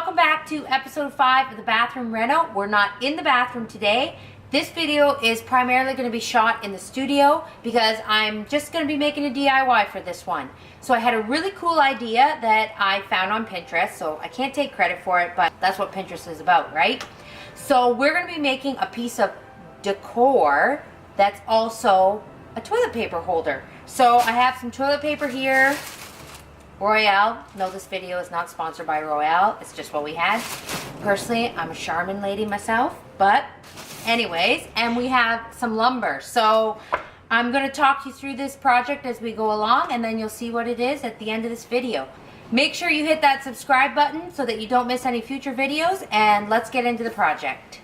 welcome back to episode 5 of the bathroom reno. We're not in the bathroom today. This video is primarily going to be shot in the studio because I'm just going to be making a DIY for this one. So I had a really cool idea that I found on Pinterest, so I can't take credit for it, but that's what Pinterest is about, right? So we're going to be making a piece of decor that's also a toilet paper holder. So I have some toilet paper here. Royale. No, this video is not sponsored by Royale. It's just what we had. Personally, I'm a Charmin lady myself, but anyways, and we have some lumber. So I'm going to talk you through this project as we go along, and then you'll see what it is at the end of this video. Make sure you hit that subscribe button so that you don't miss any future videos, and let's get into the project.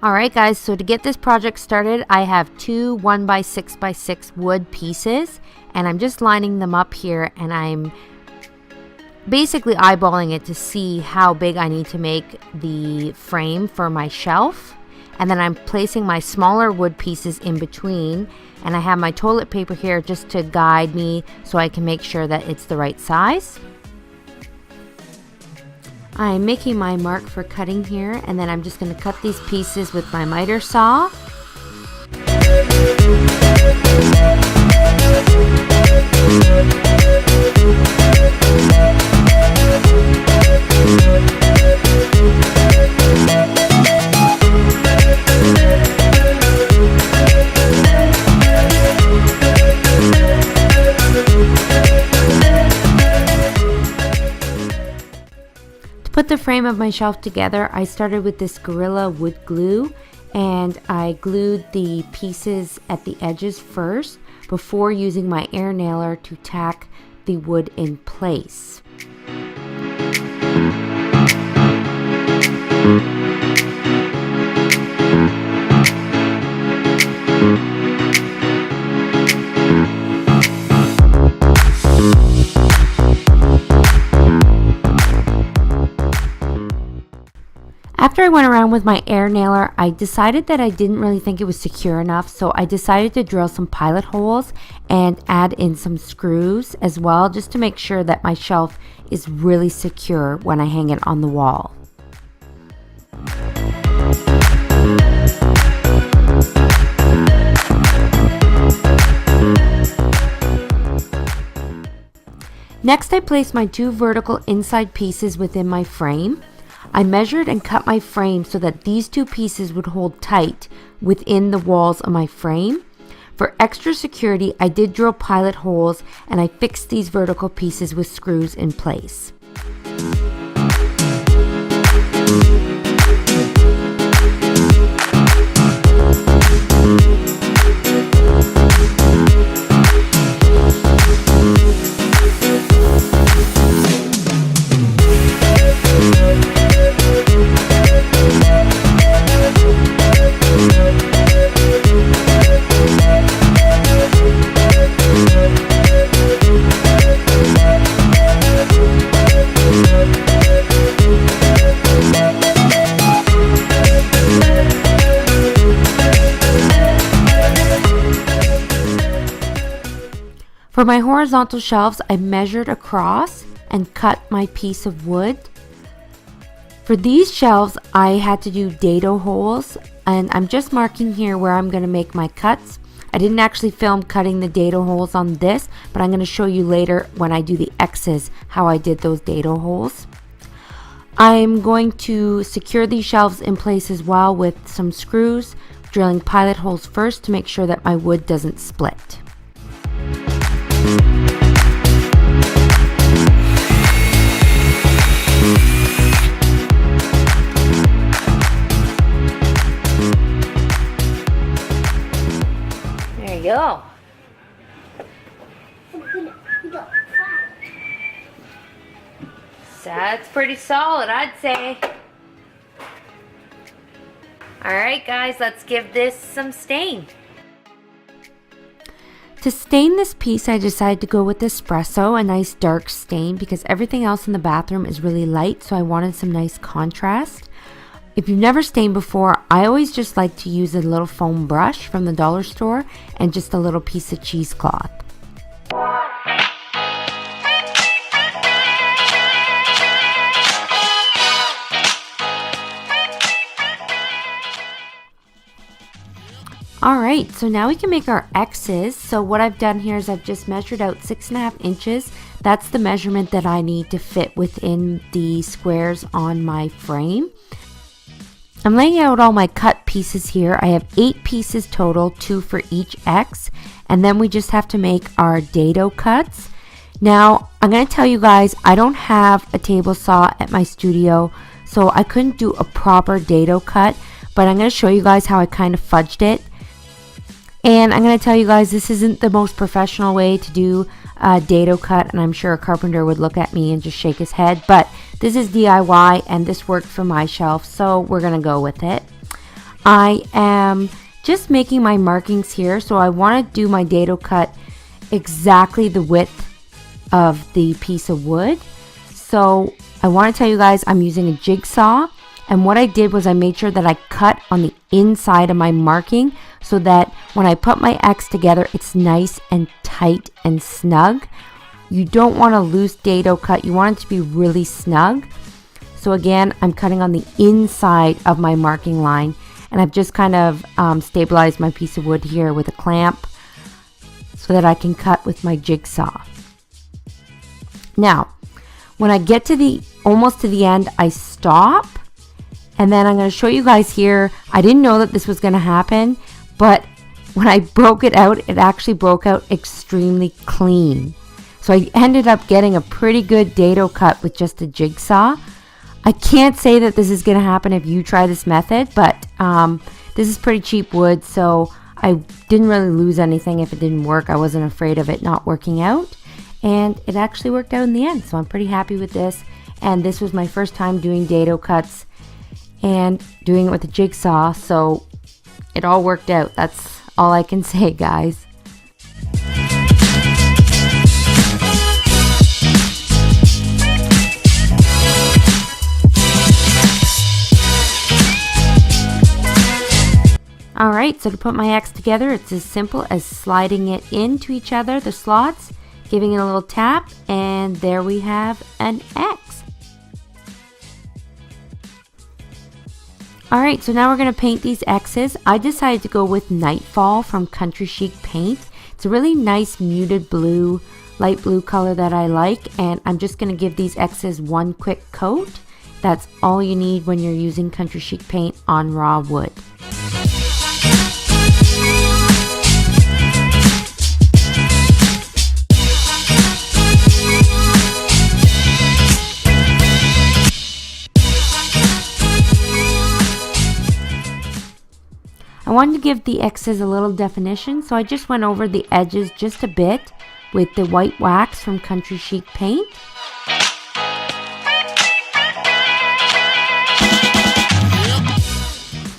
Alright guys, so to get this project started, I have two 1x6x6 wood pieces, and I'm just lining them up here, and I'm basically eyeballing it to see how big I need to make the frame for my shelf. And then I'm placing my smaller wood pieces in between, and I have my toilet paper here just to guide me so I can make sure that it's the right size. I'm making my mark for cutting here, and then I'm just going to cut these pieces with my miter saw. To put the frame of my shelf together, I started with this Gorilla wood glue, and I glued the pieces at the edges first before using my air nailer to tack the wood in place. After I went around with my air nailer, I decided that I didn't really think it was secure enough, so I decided to drill some pilot holes and add in some screws as well, just to make sure that my shelf is really secure when I hang it on the wall. Next, I placed my two vertical inside pieces within my frame. I measured and cut my frame so that these two pieces would hold tight within the walls of my frame. For extra security, I did drill pilot holes, and I fixed these vertical pieces with screws in place. For my horizontal shelves, I measured across and cut my piece of wood. For these shelves, I had to do dado holes, and I'm just marking here where I'm going to make my cuts. I didn't actually film cutting the dado holes on this, but I'm going to show you later when I do the X's how I did those dado holes. I'm going to secure these shelves in place as well with some screws, drilling pilot holes first to make sure that my wood doesn't split. There you go. So that's pretty solid, I'd say. Alright guys, let's give this some stain. To stain this piece, I decided to go with espresso, a nice dark stain, because everything else in the bathroom is really light, so I wanted some nice contrast. If you've never stained before, I always just like to use a little foam brush from the dollar store and just a little piece of cheesecloth. 'Cloth. Alright, so now we can make our X's. So what I've done here is I've just measured out 6.5 inches. That's the measurement that I need to fit within the squares on my frame. I'm laying out all my cut pieces here. I have 8 pieces total, 2 for each X. And then we just have to make our dado cuts. Now, I'm going to tell you guys, I don't have a table saw at my studio, so I couldn't do a proper dado cut, but I'm going to show you guys how I kind of fudged it. And I'm going to tell you guys, this isn't the most professional way to do a dado cut, and I'm sure a carpenter would look at me and just shake his head, but this is DIY and this worked for my shelf, so we're going to go with it. I am just making my markings here, so I want to do my dado cut exactly the width of the piece of wood. So I want to tell you guys I'm using a jigsaw, and what I did was I made sure that I cut on the inside of my marking so that when I put my X together it's nice and tight and snug. You don't want a loose dado cut, you want it to be really snug. So again, I'm cutting on the inside of my marking line, and I've just kind of stabilized my piece of wood here with a clamp so that I can cut with my jigsaw. Now, when I get to almost to the end, I stop, and then I'm going to show you guys here. I didn't know that this was going to happen, but when I broke it out, it actually broke out extremely clean. So I ended up getting a pretty good dado cut with just a jigsaw. I can't say that this is going to happen if you try this method, but this is pretty cheap wood, so I didn't really lose anything if it didn't work. I wasn't afraid of it not working out, and it actually worked out in the end, so I'm pretty happy with this. And this was my first time doing dado cuts and doing it with a jigsaw, so it all worked out. That's all I can say, guys. Alright, so to put my X together, it's as simple as sliding it into each other, the slots, giving it a little tap, and there we have an X. Alright, so now we're going to paint these X's. I decided to go with Nightfall from Country Chic Paint. It's a really nice muted blue, light blue color that I like, and I'm just going to give these X's one quick coat. That's all you need when you're using Country Chic Paint on raw wood. I wanted to give the X's a little definition, so I just went over the edges just a bit with the white wax from Country Chic Paint.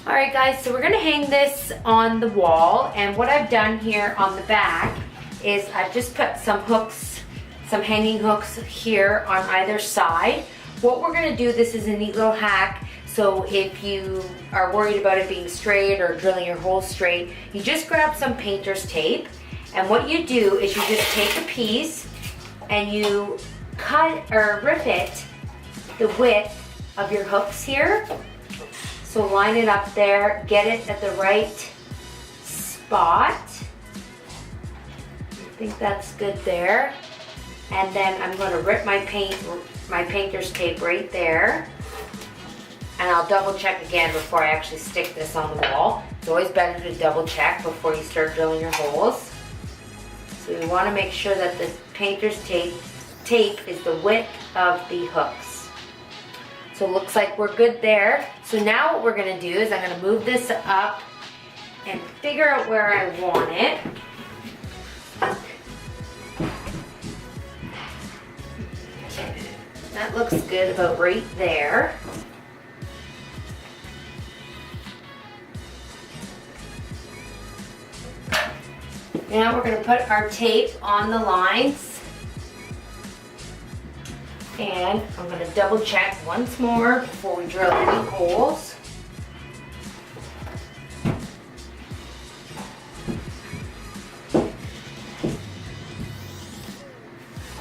Alright guys, so we're going to hang this on the wall, and what I've done here on the back is I've just put some hooks, some hanging hooks here on either side. What we're going to do, this is a neat little hack. So if you are worried about it being straight or drilling your hole straight, you just grab some painter's tape, and what you do is you just take a piece and you cut or rip it the width of your hooks here. So line it up there, get it at the right spot. I think that's good there. And then I'm going to rip my painter's tape right there. And I'll double check again before I actually stick this on the wall. It's always better to double check before you start drilling your holes. So you want to make sure that the painter's tape is the width of the hooks. So it looks like we're good there. So now what we're going to do is I'm going to move this up and figure out where I want it. That looks good about right there. Now we're going to put our tape on the lines, and I'm going to double check once more before we drill any holes.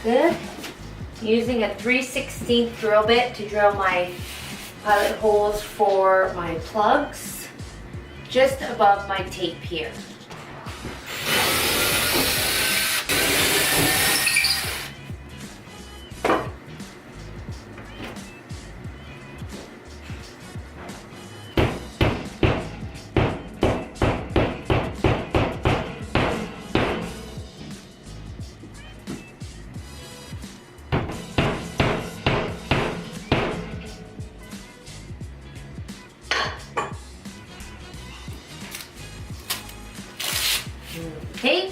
Good. Using a 3/16 drill bit to drill my pilot holes for my plugs. just above my tape here. Okay.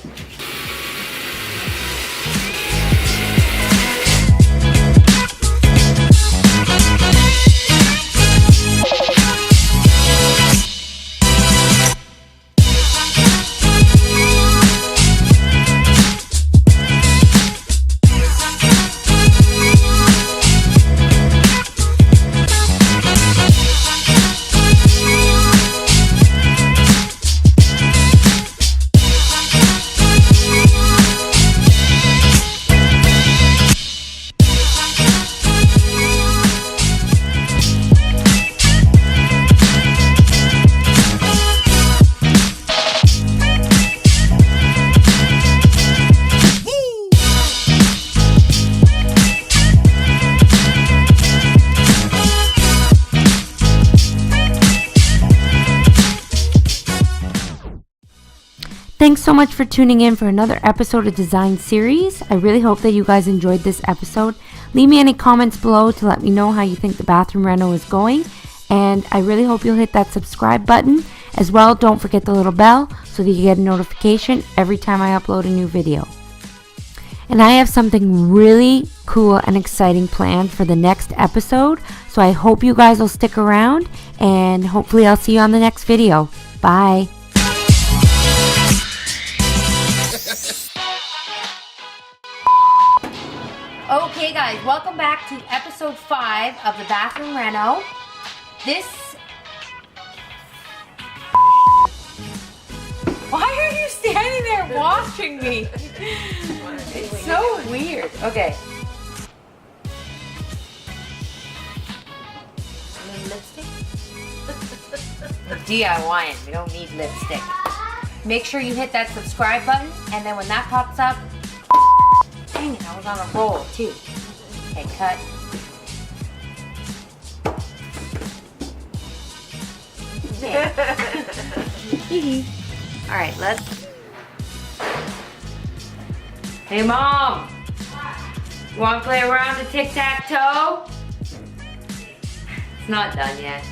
Thanks so much for tuning in for another episode of Design Series. I really hope that you guys enjoyed this episode. Leave me any comments below to let me know how you think the bathroom reno is going. And I really hope you'll hit that subscribe button. As well, don't forget the little bell so that you get a notification every time I upload a new video. And I have something really cool and exciting planned for the next episode. So I hope you guys will stick around, and hopefully I'll see you on the next video. Bye. Okay guys, welcome back to episode 5 of the bathroom reno. Why are you standing there watching me? It's so weird. Okay. A little lipstick? We're DIYing. We don't need lipstick. Make sure you hit that subscribe button, and then when that pops up, dang it, I was on a roll too. Okay, cut. Alright, let's... Hey Mom! You want to play around with Tic Tac Toe? It's not done yet.